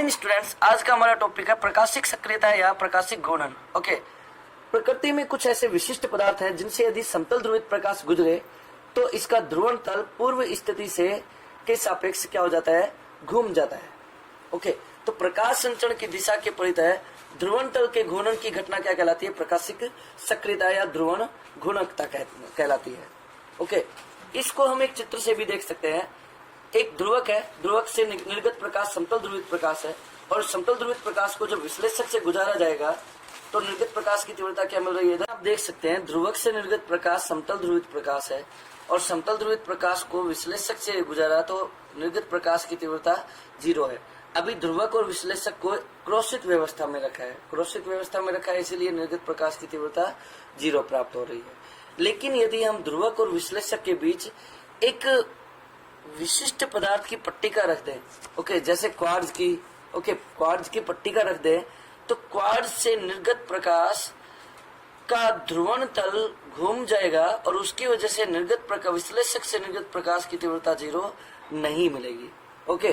Morning students, आज का हमारा टॉपिक है प्रकाशिक सक्रियता या प्रकाशिक घूर्णन। ओके, प्रकृति में कुछ ऐसे विशिष्ट पदार्थ हैं जिनसे यदि समतल ध्रुवित प्रकाश गुजरे तो इसका ध्रुवण तल पूर्व स्थिति से के सापेक्ष क्या हो जाता है, घूम जाता है। ओके, तो प्रकाश संचरण की दिशा के परितः ध्रुवण तल के घूर्णन की घटना क्या कहलाती है, प्रकाशिक सक्रियता या ध्रुवण घूर्णकता कहलाती है। ओके, इसको हम एक चित्र से भी देख सकते हैं। एक ध्रुवक है, ध्रुवक से निर्गत प्रकाश समतल ध्रुवित प्रकाश है और समतल ध्रुवित प्रकाश को जब विश्लेषक से गुजारा जाएगा तो निर्गत प्रकाश की तीव्रता क्या मिल रही है, आप देख सकते हैं। ध्रुवक से निर्गत प्रकाश समतल ध्रुवित प्रकाश है और समतल ध्रुवित प्रकाश को विश्लेषक से गुजारा तो निर्गत प्रकाश की तीव्रता 0 है। अभी ध्रुवक और विश्लेषक को क्रॉसित व्यवस्था में रखा है, क्रॉसित व्यवस्था में रखा है, इसीलिए निर्गत प्रकाश की तीव्रता 0 प्राप्त हो रही है। लेकिन यदि हम ध्रुवक और विश्लेषक के बीच एक विशिष्ट पदार्थ की पट्टिका रख दें, ओके, जैसे क्वार्ट्ज की, ओके, क्वार्ट्ज की पट्टिका रख दें, तो क्वार्ट्ज से निर्गत प्रकाश का ध्रुवण तल घूम जाएगा और उसकी वजह से निर्गत प्रकाश, विश्लेषक से निर्गत प्रकाश की तीव्रता 0 नहीं मिलेगी। ओके,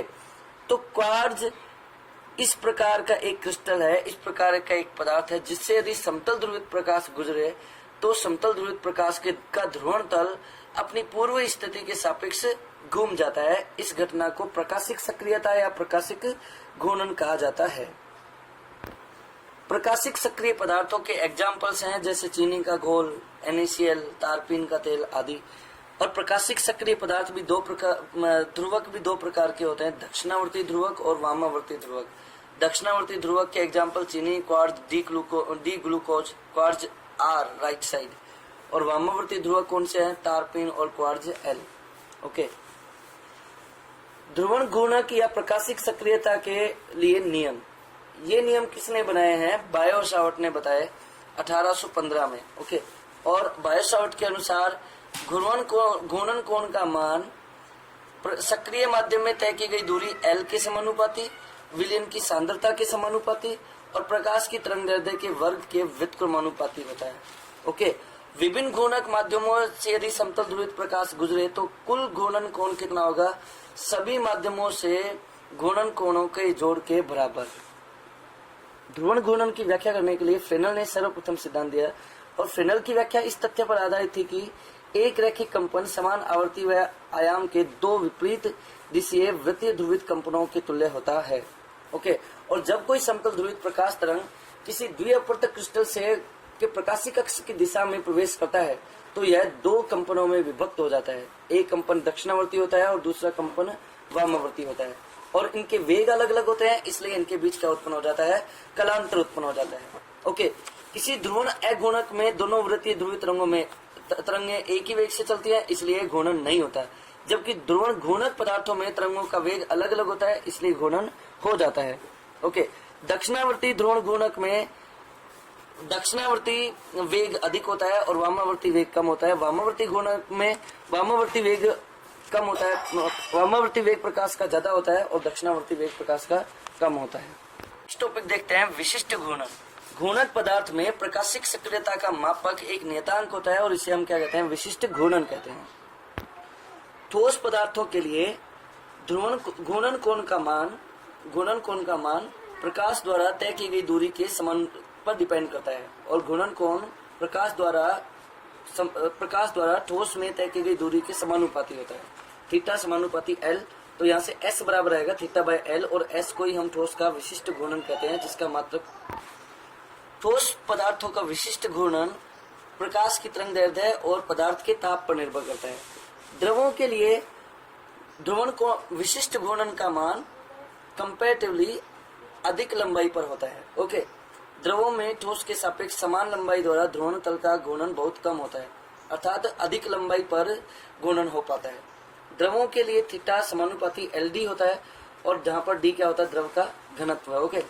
तो क्वार्ट्ज इस प्रकार का एक क्रिस्टल है, इस प्रकार का एक पदार्थ है जिससे यदि समतल ध्रुवित प्रकाश गुजरे तो समतल ध्रुवित प्रकाश का ध्रुवण तल अपनी पूर्व स्थिति के सापेक्ष घूम जाता है। इस घटना को प्रकाशिक सक्रियता या प्रकाशिक घूर्णन कहा जाता है। प्रकाशिक सक्रिय पदार्थों के एग्जाम्पल्स हैं जैसे चीनी का घोल, NaCl, तारपीन का तेल आदि। और प्रकाशिक सक्रिय पदार्थ भी ध्रुवक भी दो प्रकार के होते हैं, दक्षिणावर्ती ध्रुवक और वामावर्ती ध्रुवक। दक्षिणावर्ती ध्रुवक के एग्जाम्पल चीनी, quartz, D glucose, quartz R right side. और वामावर्ती ध्रुवक कौन से हैं, तारपीन और क्वार्ट्ज L। ओके, ध्रुवण घूर्णक या प्रकाशिक सक्रियता के लिए नियम, ये नियम किसने बनाए हैं, बायो-सावर्ट ने बताए 1815 में। ओके, और बायो-सावर्ट के अनुसार घूर्णन कोण का मान सक्रिय माध्यम में तय की गई दूरी L के समानुपाती, विलयन की सांद्रता के समानुपाती और प्रकाश की तरंगदैर्ध्य के वर्ग के व्युत्क्रमानुपाती होता है। ओके, विभिन्न घूर्णक माध्यमों से यदि समतल ध्रुवित प्रकाश गुजरे तो कुल घूर्णन कोण कितना होगा, सभी माध्यमों से घूर्णन कोणों के जोड़ के बराबर। ध्रुवण घूर्णन की व्याख्या करने के लिए फ्रेनेल ने सर्वप्रथम सिद्धांत दिया और फ्रेनेल की व्याख्या इस तथ्य पर आधारित थी कि एक रैखिक कंपन समान आवर्ती व आयाम के दो विपरीत दिशीय वृत्तीय ध्रुवित कंपनों के तुल्य होता है। ओके, और जब कोई समतल ध्रुवित प्रकाश तरंग किसी द्विअपवर्तक क्रिस्टल से के प्रकाशिक अक्ष की दिशा में प्रवेश करता है तो यह दो कंपनों में विभक्त हो जाता है। एक कंपन दक्षिणावर्ती होता है और दूसरा कंपन वामावर्ती होता है और इनके वेग अलग अलग होते हैं, इसलिए इनके बीच क्या उत्पन्न हो जाता है, कलांतर उत्पन्न हो जाता है। ओके, किसी ध्रुवण अघूर्णक में दोनों वृत्तीय ध्रुवित तरंगों में तरंगें एक ही वेग से चलती है, इसलिए घूर्णन नहीं होता, जबकि ध्रुवण घूर्णक पदार्थों में तरंगों का वेग अलग अलग होता है, इसलिए घूर्णन हो जाता है। ओके, दक्षिणावर्ती ध्रुवण घूर्णक में दक्षिणावर्ती वेग अधिक होता है और वामावर्ती वेग कम होता है। वामावर्ती घूर्णक में वामावर्ती वेग कम होता है, वामावर्ती वेग प्रकाश का ज्यादा होता है और दक्षिणावर्ती वेग प्रकाश का कम होता है। इस टॉपिक देखते हैं विशिष्ट घूर्णन। घूर्णक पदार्थ में प्रकाशिक सक्रियता का मापक एक नियतांक होता है और इसे हम क्या कहते हैं, विशिष्ट घूर्णन कहते हैं। ठोस पदार्थों के लिए घूर्णन कोण का मान प्रकाश द्वारा तय की गई दूरी के समान पर डिपेंड करता है और घूर्णन कोण प्रकाश द्वारा ठोस में तय की गई दूरी के समानुपाती होता है। थीटा समानुपाती L, तो यहाँ से S बराबर रहेगा थीटा बाय L और S को ही हम ठोस का विशिष्ट घूर्णन कहते हैं, जिसका मात्रक ठोस पदार्थों का विशिष्ट घूर्णन प्रकाश की तरंगदैर्ध्य और पदार्थ के ताप पर निर्भर करता है। द्रवों के लिए ध्रुवण को विशिष्ट घूर्णन का मान कंपैरेटिवली अधिक लंबाई पर होता है। ओके, द्रवों में ठोस के सापेक्ष समान लंबाई द्वारा ध्रुवण तल का घूर्णन बहुत कम होता है, अर्थात अधिक लंबाई पर घूर्णन हो पाता है। द्रवों के लिए थीटा समानुपाती LD होता है और जहां पर D क्या होता है, द्रव का घनत्व है। ओके,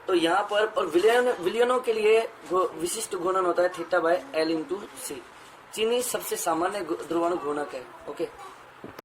तो यहाँ पर और विलयनों के लिए विशिष्ट घूर्णन होता है theta by L into C। चीनी सबसे सामान्य ध्रुवण घूर्णक है। ओके।